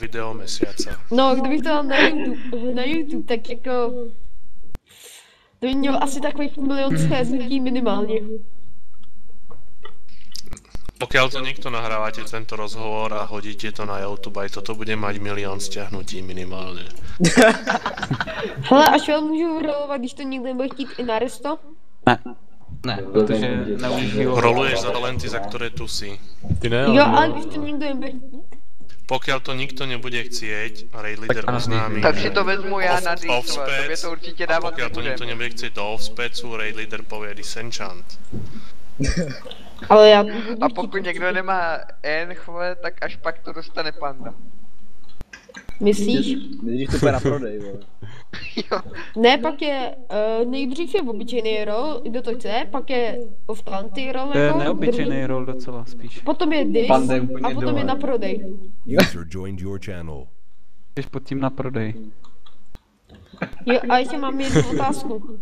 video mesiaca. No, kdybych to dal na YouTube, tak jako... To by mělo asi takových 1 milion shlédnutí minimálně. Pokiaľ to niekto nahrávate tento rozhovor a hodíte to na YouTube, aj toto bude mať 1 milión stiahnutí minimálne. Hele, až vám můžu rolovat, když to někdo bude chtít i na resto? Ne, protože neužiju. Roluješ za talenty, za ktoré tu si. Ty ne, Jo, ale když to někdo nebude chtít. Pokiaľ to nikto nebude chcieť, Raid Leader oznámi. Tak si to vezmu já na Discord, tobě to určitě a dávat pokiaľ to nikto nebude chcieť do Offspecu, Raid Leader povie Disenchant. Ale já... A pokud někdo nemá enchve, tak až pak to dostane Panda. Myslíš? Nejdřív to bude na prodej, vole. Ne, pak je nejdřív je obyčejný roll, kdo to chce, pak je off-planty roll To je jako neobyčejný roll docela spíš. potom je dis Panda je úplně a potom je dole. na prodej. User joined your channel. Jsi pod tím na prodej. Jo, a ještě mám jednu otázku.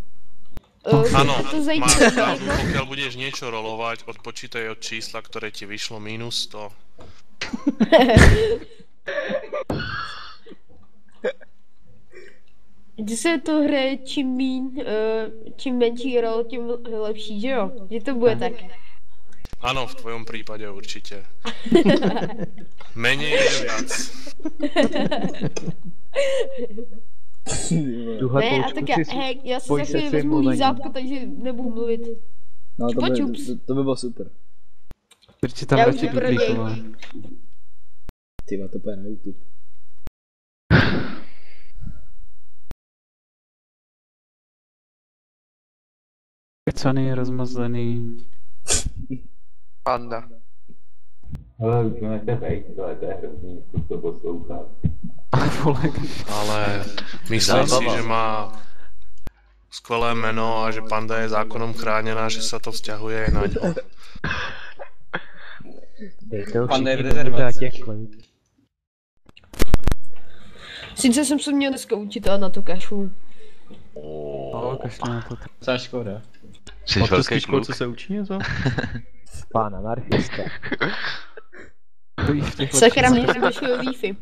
Áno, to máš zajímavé. pravdu, pokiaľ budeš niečo rolovať, odpočítaj od čísla, ktoré ti vyšlo minus 100. Když se to hraje čím menší roll, tím lepší, že jo? Že to bude tak. Áno, v tvojom prípade určite. Menej je viac. Ne, a tak já si za chvíli vezmu lízátko, takže nebudu mluvit. No Čupa čups. to by bylo super. Určitě tam Já radši už pro něj. duplikoval. Tyva, to bude na YouTube. Kecaný, rozmazlený. Panda. Ale už máte vejít, ale to je hrozný, zkus to poslouchat. Vole, Ale myslím si, že má skvelé meno a že Panda je zákonom chránená, že sa to vzťahuje aj na ňo. Panda je v rezervaci. Sice jsem se měl dneska učit, ale na to kašlu. ale kašle na to. Co škoda. Jsi velký kluk. Co se učí něco? Pán anarchista. To jí v těch Sakra, mě nevyšlo Wi-Fi.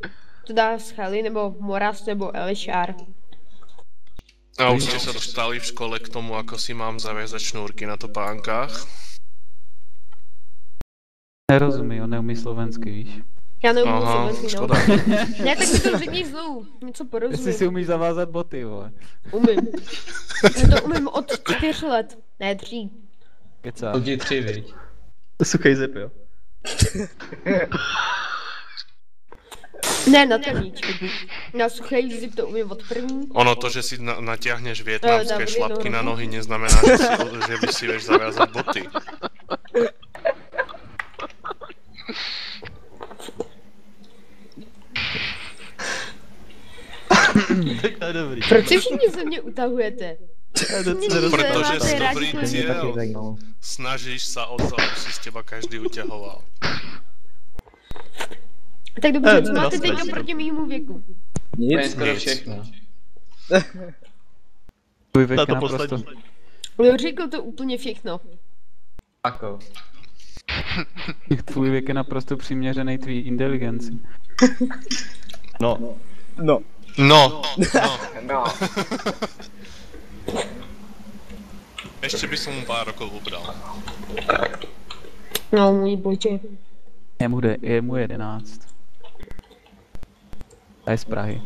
To dá Schaly, nebo Moraz, nebo Elishar. A už ste sa dostali v škole k tomu, ako si mám zaviazať šnúrky na topánkach? Nerozumí, on neumí slovensky, víš. Já neumím Aha, slovensky, no. škoda. Ne, tak mi to řekni znovu, něco Jestli porozumím. si umíš zavázat boty, vole. Umím. Já to umím od 4 let, ne 3. Kecá. To ti 3, viď? Suchej zip, jo. Ne, na temníčku. Na suchý zip to umím od první. Ono to, že si natiahneš vietnamské Dobrý, šlapky no. na nohy, neznamená, že by si vieš zaviazať boty. Tak to je dobrý. Proč si všichni ze mě utahujete? Pretože máte si rádi dobrý to, že- cieľ. Snažíš sa o to, aby si z teba každý uťahoval. Tak dobře, co to máte zase teďka nejsem. proti mému věku? To je Nic. skoro Nic. všechno. Tvůj věk Na je to naprosto... poslední. Řekl to úplně všechno. Ako. Tvůj věk je naprosto přiměřený tvý inteligenci. No. No. No, no. No. Ešte by som mu pár rokov ubral. No, můj bože. Je mu 11. A je z Prahy.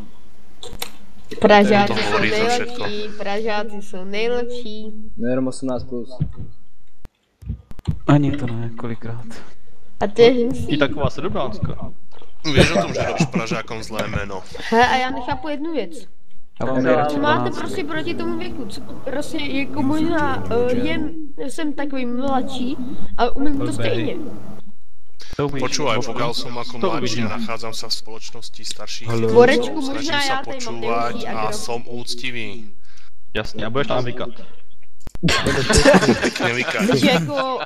Pražáci To jsou hovorí za nejlepší, Pražáci jsou nejlepší. No jenom 18 plus. Ani to ne, kolikrát. A to je I hnusný. taková 17. Vieš o tom, že robíš Pražákom zlé meno. He, a já nechápu jednu věc. Já mám nejradši Co máte 12. prostě proti tomu věku? Co prostě jako možná jen jsem takový mladší, ale umím to stejně. To umíš. Počúvaj, pokiaľ som ako mladší a nachádzam sa v spoločnosti starších Tvorečku ľudí, možná snažím sa já tady mám počúvať nejlepší a agro. som úctivý. Jasně, a budeš nám vykat. Nevykáš. Takže jako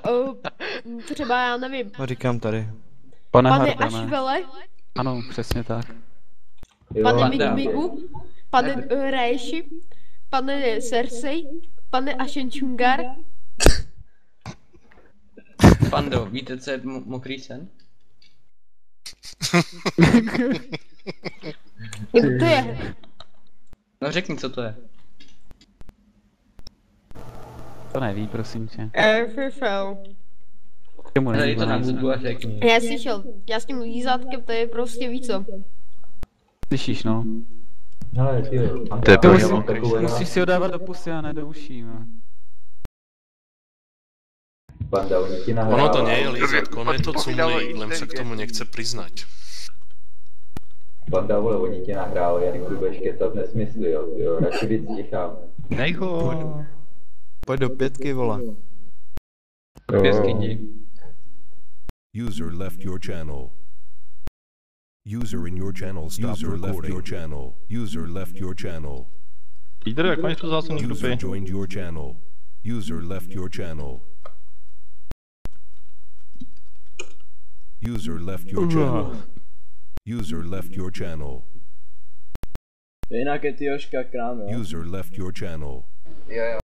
třeba já nevím, Říkám tady. Pane pane Hardane. Ašvele, Ano, přesně tak. pane Panda. Migmigu, pane Raishi, pane Cersei, pane Ashenchungar. Pando, víte, co je mokrý sen? Kdo to je? No řekni, co to je. To neví, prosím tě. FFL. Čemu Dej neví, to na ne? Google a řekni. Já slyšel, já s tím lízátkem, to je prostě víc co. Slyšíš, no. Ale ty jo. To je To prostě musíš si ho dávat do pusy a ne do uší, no. Panda, oni ti nahrává. Ono to nie je lízatko, ono je to cumlík, len sa k tomu nechce priznať. Panda, vole, oni ti nahrávají, jak tu budeš kecat nesmysly, jo. Radši víc tichám. Nej ho. Pojď do 5, vole. Pěskyni. User left your channel. User in your channel stopped left your channel. User left your channel. Líder, jak máš tu zásobník User dupy? joined your channel. User left your channel. User left your channel. User left your channel. Jinak je ty Joška krám, jo. User left your channel. Jo, jo.